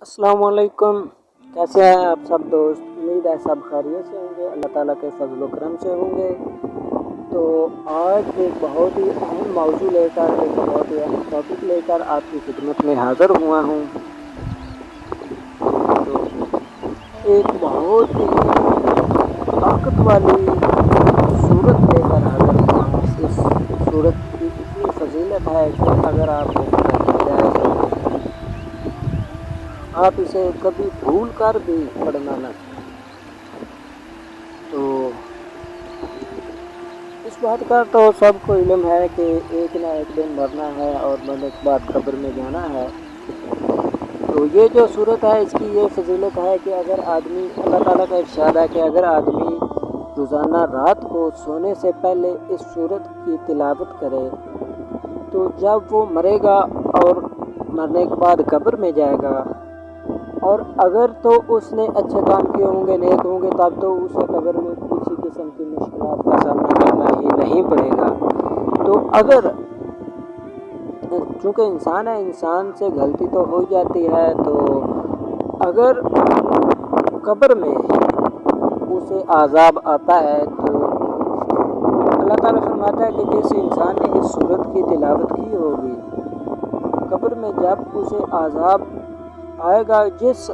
अस्सलाम वालेकुम। कैसे हैं आप सब दोस्त? उम्मीद है सब खैरियत से होंगे, अल्लाह ताला के फजल व करम से होंगे। तो आज एक बहुत ही अहम मौजू लेकर, एक बहुत ही अहम टॉपिक लेकर आपकी खिदमत में हाज़िर हुआ हूँ। तो एक बहुत ही ताकत वाली सूरत लेकर हाज़िर हुआ हूँ। इस सूरत की इतनी फजीलत है कि अगर आपको पता चल जाए तो आप इसे कभी भूल कर भी पढ़ना न चाहें। तो इस बात का तो सबको इल्म है कि एक ना एक दिन मरना है और मरने के बाद कब्र में जाना है। तो ये जो सूरत है इसकी ये फजीलत है कि अगर आदमी, अल्लाह ताला का इरशाद है कि अगर आदमी रोज़ाना रात को सोने से पहले इस सूरत की तिलावत करे तो जब वो मरेगा और मरने के बाद कब्र में जाएगा, और अगर तो उसने अच्छे काम किए होंगे, नेक होंगे, तब तो उसे कब्र में किसी किस्म की मुश्किलात का सामना करना ही नहीं पड़ेगा। तो अगर चूँकि इंसान है, इंसान से गलती तो हो जाती है, तो अगर कब्र में उसे आज़ाब आता है तो अल्लाह ताला फरमाता है कि जिस इंसान ने इस सूरत की तिलावत की होगी, कब्र में जब उसे आज़ाब आएगा, जिस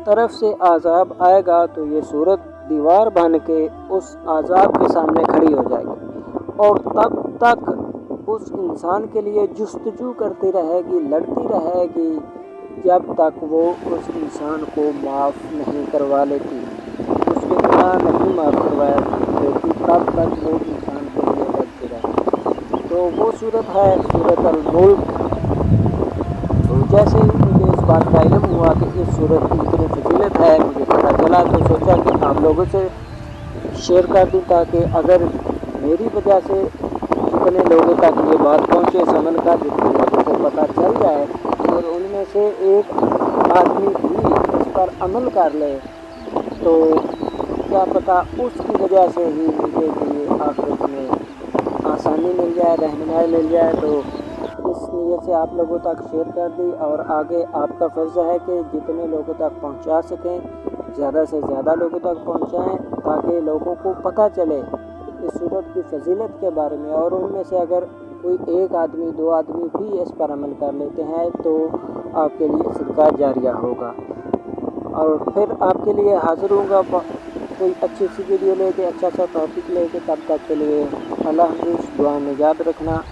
तरफ से आज़ाब आएगा, तो ये सूरत दीवार बन के उस आज़ाब के सामने खड़ी हो जाएगी और तब तक उस इंसान के लिए जुस्तजू करती रहेगी, लड़ती रहेगी, जब तक वो उस इंसान को माफ़ नहीं करवा लेती, उसके गुनाह नहीं माफ़ करवाया लेती, तब तक वो इंसान के लिए लड़ती रहेगी। तो वो सूरत है सूरत अल-मुल्क। तो जैसे ही मुझे इस बात का इल्म हुआ कि इस सूरत की इतनी फजीलत है, मुझे पता चला, तो सोचा कि आप लोगों से शेयर कर दूँ ताकि अगर मेरी वजह से जितने लोगों तक ये बात पहुँचे, इस अमल का जितने लोगों को पता चल जाए और उनमें से एक आदमी भी इस पर अमल कर ले, तो क्या पता उसकी वजह से ही मुझे भी आखिरत में आसानी मिल जाए, रहनुमाई मिल जाए। तो इस नीयत से आप लोगों तक शेयर कर दी, और आगे आपका फ़र्ज़ है कि जितने लोगों तक पहुंचा सकें, ज़्यादा से ज़्यादा लोगों तक पहुंचाएं, ताकि लोगों को पता चले इस सूरत की फजीलत के बारे में। और उनमें से अगर कोई एक आदमी, दो आदमी भी इस पर अमल कर लेते हैं तो आपके लिए सदका जारिया होगा। और फिर आपके लिए हाज़िर होगा कोई अच्छी सी वीडियो लेके, अच्छा सा टॉपिक लेके। तब तक के लिए अल्लाह हाफ़िज़, दुआ में याद रखना।